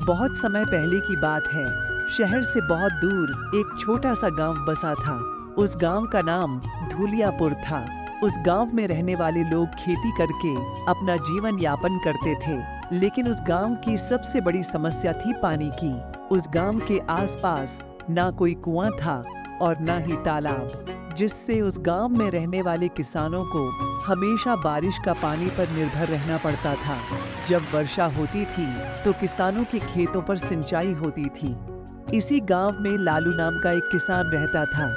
बहुत समय पहले की बात है। शहर से बहुत दूर एक छोटा सा गांव बसा था। उस गांव का नाम धूलियापुर था। उस गांव में रहने वाले लोग खेती करके अपना जीवन यापन करते थे, लेकिन उस गांव की सबसे बड़ी समस्या थी पानी की। उस गांव के आसपास ना कोई कुआं था और ना ही तालाब, जिससे उस गांव में रहने वाले किसानों को हमेशा बारिश का पानी पर निर्भर रहना पड़ता था। जब वर्षा होती थी तो किसानों के खेतों पर सिंचाई होती थी। इसी गांव में लालू नाम का एक किसान रहता था।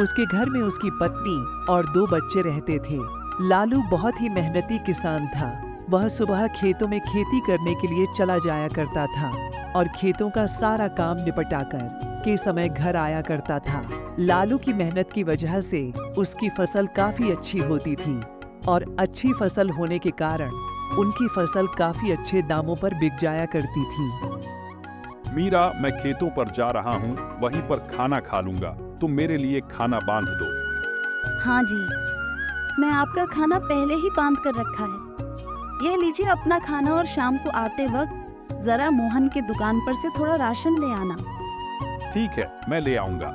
उसके घर में उसकी पत्नी और 2 बच्चे रहते थे। लालू बहुत ही मेहनती किसान था। वह सुबह खेतों में खेती करने के लिए चला जाया करता था और खेतों का सारा काम निपटाकर के समय घर आया करता था। लालू की मेहनत की वजह से उसकी फसल काफी अच्छी होती थी और अच्छी फसल होने के कारण उनकी फसल काफी अच्छे दामों पर बिक जाया करती थी। मीरा, मैं खेतों पर जा रहा हूँ, वहीं पर खाना खा लूंगा। तुम मेरे लिए खाना बांध दो। हाँ जी, मैं आपका खाना पहले ही बांध कर रखा है। यह लीजिए अपना खाना और शाम को आते वक्त जरा मोहन के दुकान पर से थोड़ा राशन ले आना। ठीक है, मैं ले आऊंगा।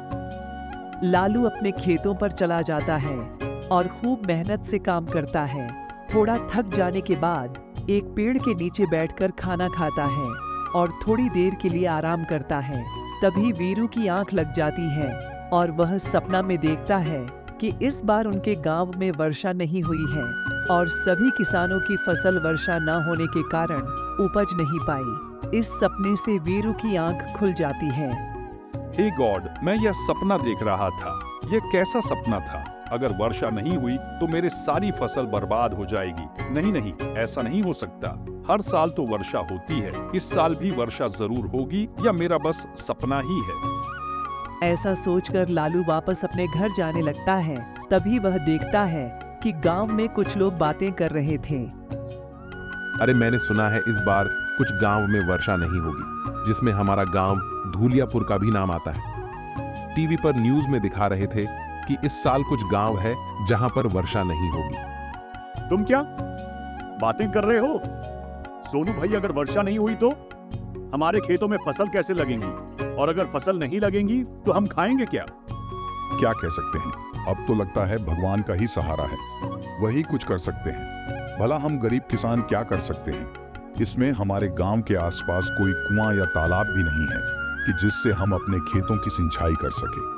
लालू अपने खेतों पर चला जाता है और खूब मेहनत से काम करता है। थोड़ा थक जाने के बाद एक पेड़ के नीचे बैठकर खाना खाता है और थोड़ी देर के लिए आराम करता है। तभी वीरू की आंख लग जाती है और वह सपना में देखता है कि इस बार उनके गांव में वर्षा नहीं हुई है और सभी किसानों की फसल वर्षा न होने के कारण उपज नहीं पाई। इस सपने से वीरू की आंख खुल जाती है। हे गॉड, मैं यह सपना देख रहा था। यह कैसा सपना था? अगर वर्षा नहीं हुई तो मेरी सारी फसल बर्बाद हो जाएगी। नहीं नहीं, ऐसा नहीं हो सकता। हर साल तो वर्षा होती है, इस साल भी वर्षा जरूर होगी, या मेरा बस सपना ही है। ऐसा सोचकर लालू वापस अपने घर जाने लगता है। तभी वह देखता है कि गांव में कुछ लोग बातें कर रहे थे। अरे, मैंने सुना है इस बार कुछ गांव में वर्षा नहीं होगी, जिसमें हमारा गांव धूलियापुर का भी नाम आता है। टीवी पर न्यूज में दिखा रहे थे कि इस साल कुछ गांव है जहां पर वर्षा नहीं होगी। तुम क्या बातें कर रहे हो? सोनू भाई, अगर वर्षा नहीं हुई तो हमारे खेतों में फसल कैसे लगेंगी? और अगर फसल नहीं लगेंगी तो हम खाएंगे क्या? क्या कह सकते हैं, अब तो लगता है भगवान का ही सहारा है, वही कुछ कर सकते हैं। भला हम गरीब किसान क्या कर सकते हैं? इसमें हमारे गांव के आसपास कोई कुआं या तालाब भी नहीं है कि जिससे हम अपने खेतों की सिंचाई कर सके।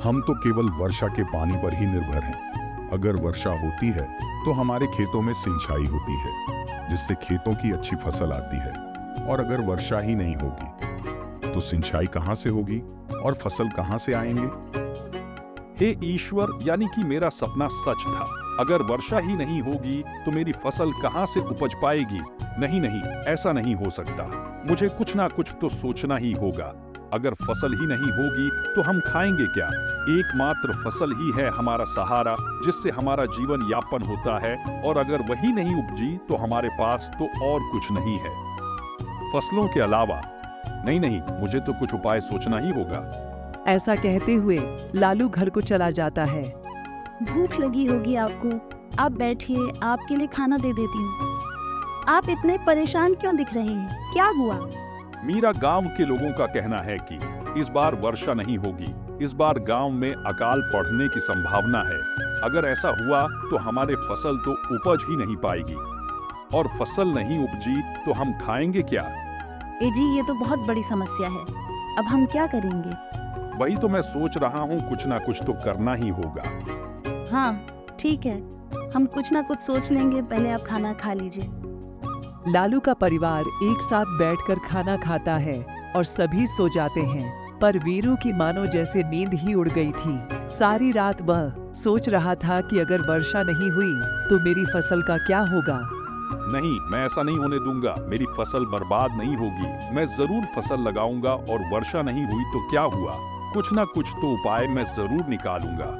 हम तो केवल वर्षा के पानी पर ही निर्भर हैं। अगर वर्षा होती है तो हमारे खेतों में सिंचाई होती है, जिससे खेतों की अच्छी फसल आती है। और अगर वर्षा ही नहीं होगी तो सिंचाई कहां से होगी और फसल कहां से आएंगे? हे ईश्वर, यानी कि मेरा सपना सच था। अगर वर्षा ही नहीं होगी तो मेरी फसल कहां से उपज पाएगी? नहीं नहीं, ऐसा नहीं हो सकता। मुझे कुछ ना कुछ तो सोचना ही होगा। अगर फसल ही नहीं होगी तो हम खाएंगे क्या? एकमात्र फसल ही है हमारा सहारा, जिससे हमारा जीवन यापन होता है। और अगर वही नहीं उपजी तो हमारे पास तो और कुछ नहीं है फसलों के अलावा। नहीं नहीं, मुझे तो कुछ उपाय सोचना ही होगा। ऐसा कहते हुए लालू घर को चला जाता है। भूख लगी होगी आपको, आप बैठिए, आपके लिए खाना दे देती हूँ। आप इतने परेशान क्यों दिख रहे हैं? क्या हुआ? मीरा, गांव के लोगों का कहना है कि इस बार वर्षा नहीं होगी। इस बार गांव में अकाल पड़ने की संभावना है। अगर ऐसा हुआ तो हमारे फसल तो उपज ही नहीं पाएगी, और फसल नहीं उपजी तो हम खाएंगे क्या? जी, ये तो बहुत बड़ी समस्या है। अब हम क्या करेंगे? वही तो मैं सोच रहा हूँ, कुछ ना कुछ तो करना ही होगा। हाँ ठीक है, हम कुछ ना कुछ सोच लेंगे। पहले आप खाना खा लीजिए। लालू का परिवार एक साथ बैठकर खाना खाता है और सभी सो जाते हैं, पर वीरू की मानो जैसे नींद ही उड़ गई थी। सारी रात वह सोच रहा था कि अगर वर्षा नहीं हुई तो मेरी फसल का क्या होगा। नहीं, मैं ऐसा नहीं होने दूंगा। मेरी फसल बर्बाद नहीं होगी। मैं जरूर फसल लगाऊंगा, और वर्षा नहीं हुई तो क्या हुआ? कुछ ना कुछ तो उपाय मैं जरूर निकालूंगा।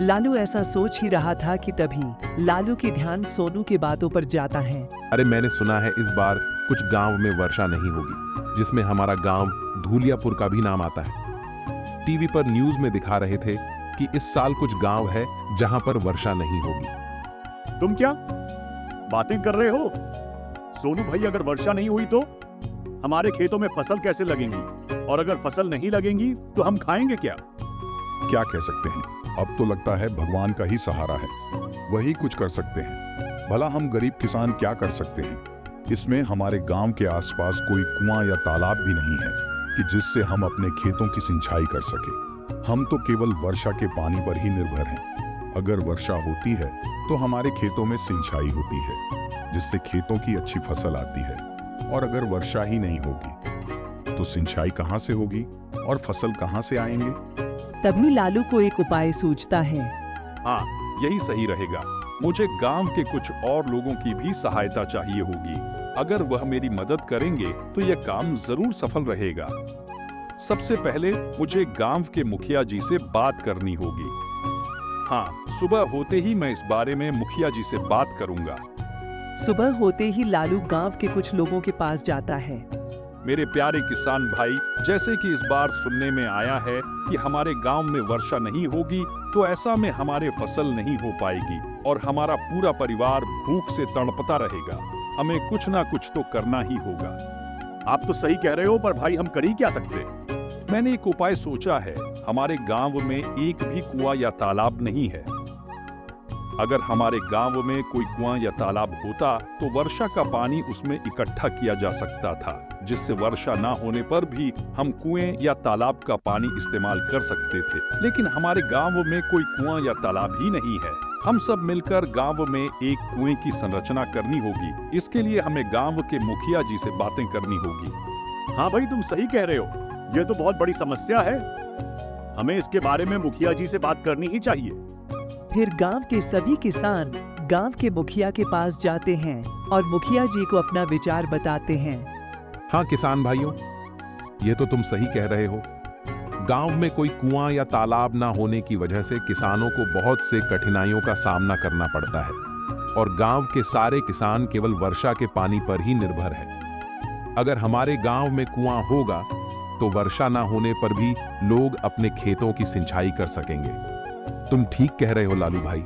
लालू ऐसा सोच ही रहा था कि तभी लालू की ध्यान सोनू की बातों पर जाता है। अरे, मैंने सुना है इस बार कुछ गांव में वर्षा नहीं होगी, जिसमें हमारा गांव धूलियापुर का भी नाम आता है। टीवी पर न्यूज में दिखा रहे थे कि इस साल कुछ गांव है जहां पर वर्षा नहीं होगी। तुम क्या बातें कर रहे हो? सोनू भाई, अगर वर्षा नहीं हुई तो हमारे खेतों में फसल कैसे लगेंगी, और अगर फसल नहीं लगेंगी तो हम खाएंगे क्या? क्या कह सकते हैं, अब तो लगता है भगवान का ही सहारा है, वही कुछ कर सकते हैं। भला हम गरीब किसान क्या कर सकते हैं? इसमें हमारे गांव के आसपास कोई कुआं या तालाब भी नहीं है कि जिससे हम अपने खेतों की सिंचाई कर सके। हम तो केवल वर्षा के पानी पर ही निर्भर हैं। अगर वर्षा होती है तो हमारे खेतों में सिंचाई होती है, जिससे खेतों की अच्छी फसल आती है। और अगर वर्षा ही नहीं होगी तो सिंचाई कहाँ से होगी और फसल कहाँ से आएंगे? तभी लालू को एक उपाय सूझता है। हाँ, यही सही रहेगा। मुझे गांव के कुछ और लोगों की भी सहायता चाहिए होगी। अगर वह मेरी मदद करेंगे तो यह काम जरूर सफल रहेगा। सबसे पहले मुझे गांव के मुखिया जी से बात करनी होगी। हाँ, सुबह होते ही मैं इस बारे में मुखिया जी से बात करूंगा। सुबह होते ही लालू गांव के कुछ लोगों के पास जाता है। मेरे प्यारे किसान भाई, जैसे कि इस बार सुनने में आया है कि हमारे गांव में वर्षा नहीं होगी, तो ऐसा में हमारे फसल नहीं हो पाएगी और हमारा पूरा परिवार भूख से तड़पता रहेगा। हमें कुछ ना कुछ तो करना ही होगा। आप तो सही कह रहे हो, पर भाई हम कर ही क्या सकते? मैंने एक उपाय सोचा है। हमारे गांव में एक भी कुआं या तालाब नहीं है। अगर हमारे गांव में कोई कुआं या तालाब होता तो वर्षा का पानी उसमें इकट्ठा किया जा सकता था, जिससे वर्षा ना होने पर भी हम कुएं या तालाब का पानी इस्तेमाल कर सकते थे। लेकिन हमारे गांव में कोई कुआं या तालाब ही नहीं है। हम सब मिलकर गांव में एक कुएं की संरचना करनी होगी। इसके लिए हमें गांव के मुखिया जी से बातें करनी होगी। हाँ भाई, तुम सही कह रहे हो। यह तो बहुत बड़ी समस्या है। हमें इसके बारे में मुखिया जी से बात करनी ही चाहिए। फिर गांव के सभी किसान गांव के मुखिया के पास जाते हैं और मुखिया जी को अपना विचार बताते हैं। हाँ किसान भाइयों, ये तो तुम सही कह रहे हो। गांव में कोई कुआं या तालाब ना होने की वजह से किसानों को बहुत से कठिनाइयों का सामना करना पड़ता है और गांव के सारे किसान केवल वर्षा के पानी पर ही निर्भर है। अगर हमारे गांव में कुआं होगा तो वर्षा ना होने पर भी लोग अपने खेतों की सिंचाई कर सकेंगे। तुम ठीक कह रहे हो लालू भाई,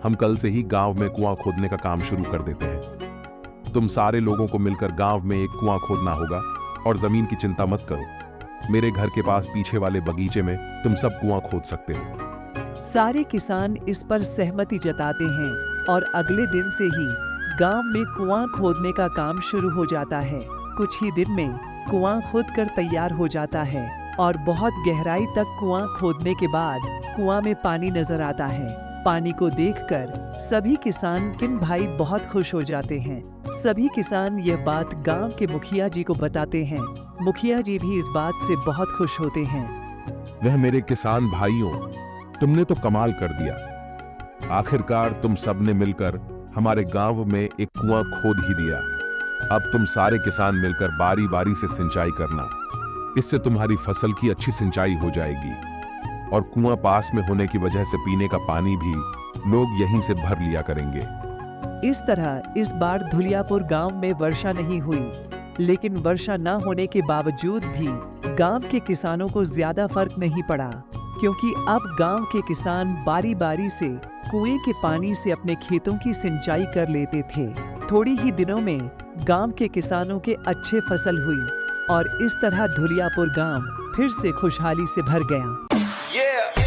हम कल से ही गांव में कुआं खोदने का काम शुरू कर देते हैं। तुम सारे लोगों को मिलकर गांव में एक कुआं खोदना होगा और जमीन की चिंता मत करो। मेरे घर के पास पीछे वाले बगीचे में तुम सब कुआं खोद सकते हो। सारे किसान इस पर सहमति जताते हैं और अगले दिन से ही गांव में कुआं खोदने का काम शुरू हो जाता है। कुछ ही दिन में कुआं खोदकर तैयार हो जाता है और बहुत गहराई तक कुआं खोदने के बाद कुआं में पानी नजर आता है। पानी को देखकर सभी किसान किन भाई बहुत खुश हो जाते हैं। सभी किसान यह बात गांव के मुखिया जी को बताते हैं। मुखिया जी भी इस बात से बहुत खुश होते हैं। वह मेरे किसान भाइयों, तुमने तो कमाल कर दिया। आखिरकार तुम सबने मिलकर हमारे गांव में एक कुआं खोद ही दिया। अब तुम सारे किसान मिलकर बारी बारी से सिंचाई करना। इससे तुम्हारी फसल की अच्छी सिंचाई हो जाएगी और कुआं पास में होने की वजह से पीने का पानी भी लोग यहीं से भर लिया करेंगे। इस तरह इस बार धुलियापुर गांव में वर्षा नहीं हुई, लेकिन वर्षा न होने के बावजूद भी गांव के किसानों को ज्यादा फर्क नहीं पड़ा, क्योंकि अब गांव के किसान बारी बारी से कुएं के पानी से अपने खेतों की सिंचाई कर लेते थे। थोड़ी ही दिनों में गांव के किसानों के अच्छे फसल हुई और इस तरह धुलियापुर गांव फिर से खुशहाली से भर गया।